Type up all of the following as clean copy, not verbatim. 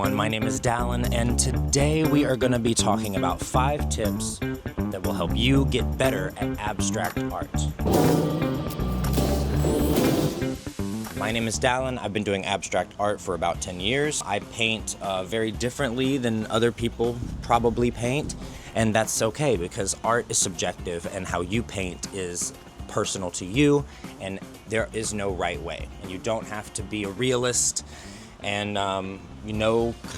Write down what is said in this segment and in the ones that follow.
everyone, my name is Dallin, and today we are going to be talking about 5 tips that will help you get better at abstract art. My name is Dallin. I've been doing abstract art for about 10 years. I paint very differently than other people probably paint, and that's okay because art is subjective and how you paint is personal to you, and there is no right way. And you don't have to be a realist and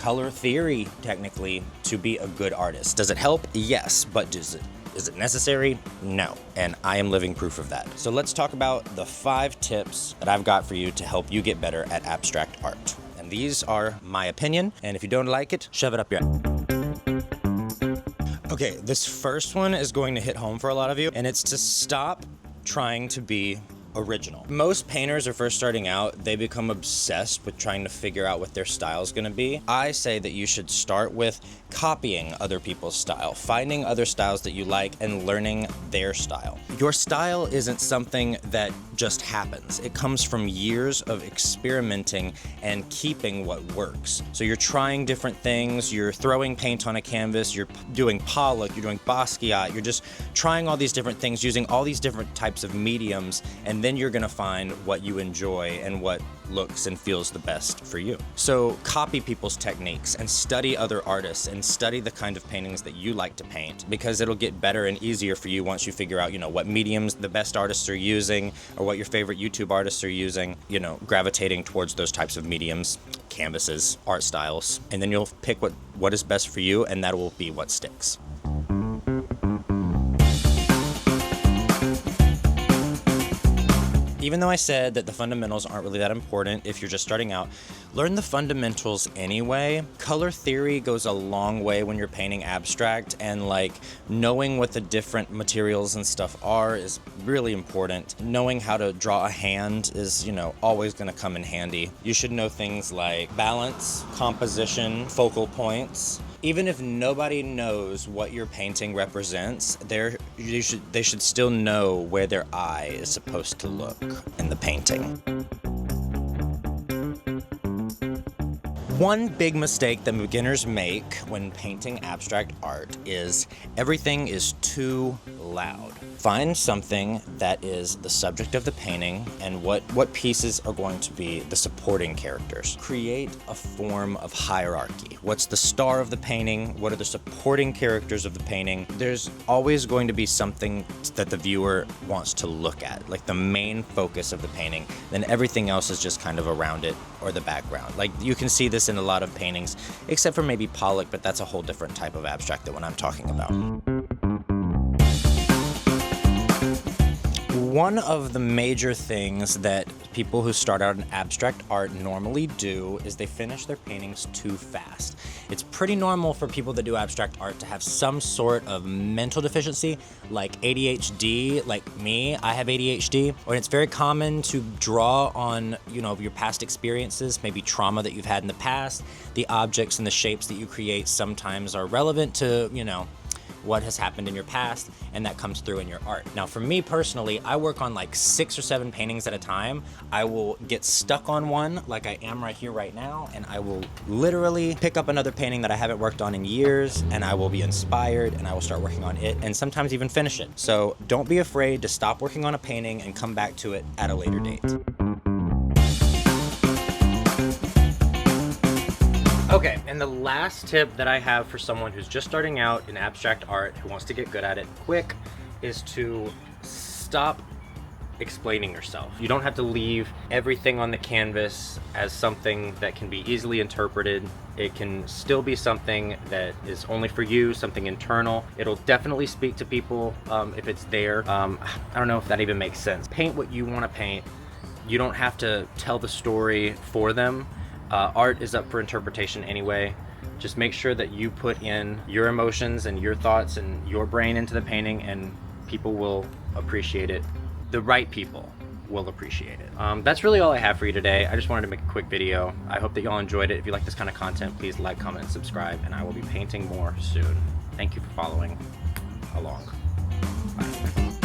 color theory technically to be a good artist. Does it help? Yes, but is it necessary? No. And I am living proof of that. So let's talk about the 5 tips that I've got for you to help you get better at abstract art. And these are my opinion, and if you don't like it, shove it up your ass. Okay, this first one is going to hit home for a lot of you, and it's to stop trying to be original. Most painters are first starting out, they become obsessed with trying to figure out what their style is going to be. I say that you should start with copying other people's style, finding other styles that you like and learning their style. Your style isn't something that just happens. It comes from years of experimenting and keeping what works. So you're trying different things, you're throwing paint on a canvas, you're doing Pollock, you're doing Basquiat, you're just trying all these different things, using all these different types of mediums, and then you're gonna find what you enjoy and what looks and feels the best for you. So copy people's techniques and study other artists and study the kind of paintings that you like to paint, because it'll get better and easier for you once you figure out, what mediums the best artists are using or what your favorite YouTube artists are using, gravitating towards those types of mediums, canvases, art styles, and then you'll pick what is best for you, and that will be what sticks. Even though I said that the fundamentals aren't really that important if you're just starting out, learn the fundamentals anyway. Color theory goes a long way when you're painting abstract, and knowing what the different materials and stuff are is really important. Knowing how to draw a hand is, always gonna come in handy. You should know things like balance, composition, focal points. Even if nobody knows what your painting represents, they should still know where their eye is supposed to look in the painting. One big mistake that beginners make when painting abstract art is everything is too loud. Find something that is the subject of the painting and what pieces are going to be the supporting characters. Create a form of hierarchy. What's the star of the painting? What are the supporting characters of the painting? There's always going to be something that the viewer wants to look at, like the main focus of the painting. Then everything else is just kind of around it or the background. You can see this in a lot of paintings, except for maybe Pollock, but that's a whole different type of abstract than what I'm talking about. One of the major things that people who start out in abstract art normally do is they finish their paintings too fast. It's pretty normal for people that do abstract art to have some sort of mental deficiency, like ADHD, like me. I have ADHD, or it's very common to draw on, your past experiences, maybe trauma that you've had in the past. The objects and the shapes that you create sometimes are relevant to, what has happened in your past, and that comes through in your art. Now, for me personally, I work on 6 or 7 paintings at a time. I will get stuck on one like I am right here right now, and I will literally pick up another painting that I haven't worked on in years, and I will be inspired, and I will start working on it, and sometimes even finish it. So don't be afraid to stop working on a painting and come back to it at a later date. Okay, and the last tip that I have for someone who's just starting out in abstract art, who wants to get good at it quick, is to stop explaining yourself. You don't have to leave everything on the canvas as something that can be easily interpreted. It can still be something that is only for you, something internal. It'll definitely speak to people if it's there. I don't know if that even makes sense. Paint what you want to paint. You don't have to tell the story for them. Art is up for interpretation anyway. Just make sure that you put in your emotions and your thoughts and your brain into the painting, and people will appreciate it. The right people will appreciate it. That's really all I have for you today. I just wanted to make a quick video. I hope that y'all enjoyed it. If you like this kind of content, please like, comment, and subscribe, and I will be painting more soon. Thank you for following along. Bye.